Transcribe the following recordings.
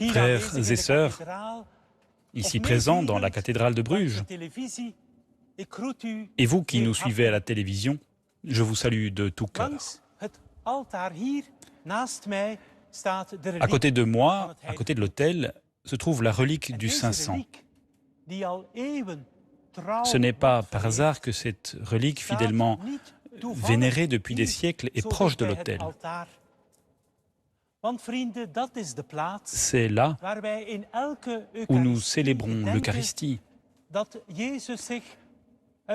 Frères et sœurs, ici présents dans la cathédrale de Bruges, et vous qui nous suivez à la télévision, je vous salue de tout cœur. À côté de moi, à côté de l'autel, se trouve la relique du Saint-Sang. Ce n'est pas par hasard que cette relique, fidèlement vénérée depuis des siècles, est proche de l'autel. C'est là où nous célébrons l'Eucharistie,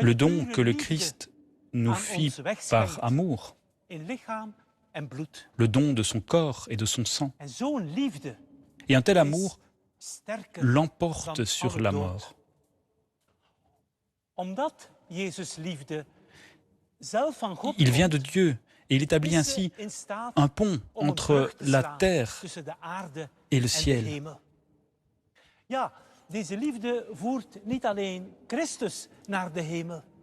le don que le Christ nous fit par amour, le don de son corps et de son sang. Et un tel amour l'emporte sur la mort. Il vient de Dieu et il établit ainsi un pont entre la terre et le ciel.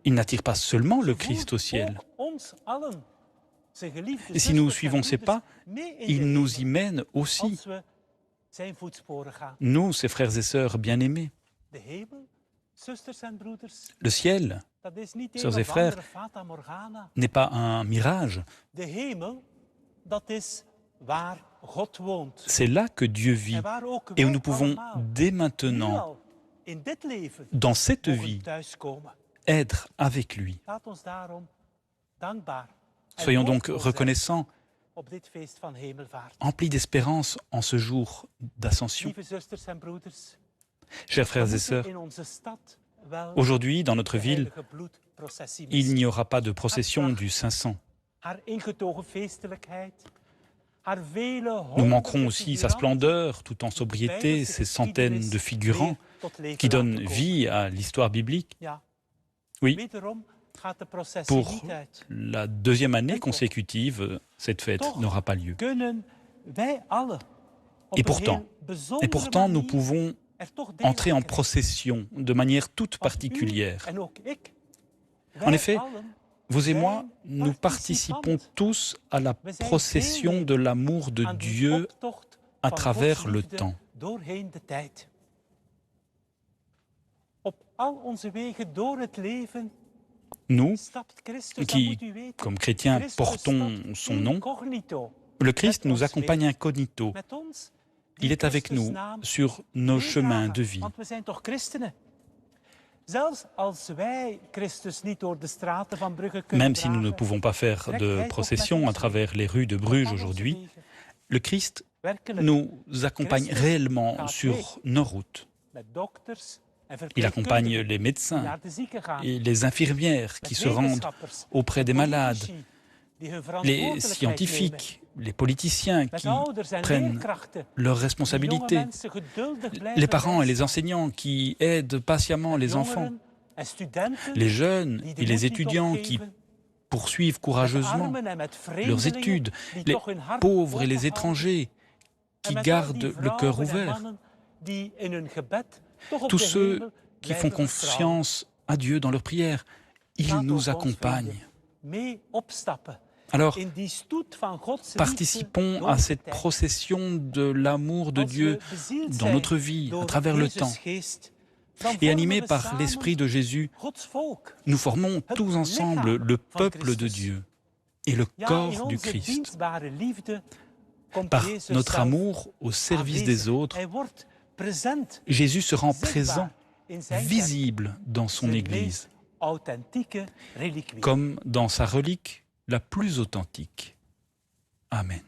Il n'attire pas seulement le Christ au ciel. Et si nous suivons ses pas, il nous y mène aussi. Nous, ses frères et sœurs bien-aimés. Le ciel, sœurs et frères, n'est pas un mirage. C'est là que Dieu vit et où nous pouvons dès maintenant, dans cette vie, être avec lui. Soyons donc reconnaissants, emplis d'espérance en ce jour d'ascension. Chers frères et sœurs, aujourd'hui, dans notre ville, il n'y aura pas de procession du Saint-Sang. Nous manquerons aussi sa splendeur, tout en sobriété, ses centaines de figurants qui donnent vie à l'histoire biblique. Oui, pour la deuxième année consécutive, cette fête n'aura pas lieu. Et pourtant, nous pouvons entrer en procession de manière toute particulière. En effet, vous et moi, nous participons tous à la procession de l'amour de Dieu à travers le temps. Nous, qui, comme chrétiens, portons son nom, le Christ nous accompagne incognito. Il est avec nous sur nos chemins de vie. Même si nous ne pouvons pas faire de procession à travers les rues de Bruges aujourd'hui, le Christ nous accompagne réellement sur nos routes. Il accompagne les médecins et les infirmières qui se rendent auprès des malades, les scientifiques, les politiciens qui prennent leurs responsabilités, les parents et les enseignants qui aident patiemment les enfants, les jeunes et les étudiants qui poursuivent courageusement leurs études, les pauvres et les étrangers qui gardent le cœur ouvert, tous ceux qui font confiance à Dieu dans leurs prières. Il nous accompagne. Alors, participons à cette procession de l'amour de Dieu dans notre vie, à travers le temps. Et animés par l'Esprit de Jésus, nous formons tous ensemble le peuple de Dieu et le corps du Christ. Par notre amour au service des autres, Jésus se rend présent, visible dans son Église, comme dans sa relique la plus authentique. Amen.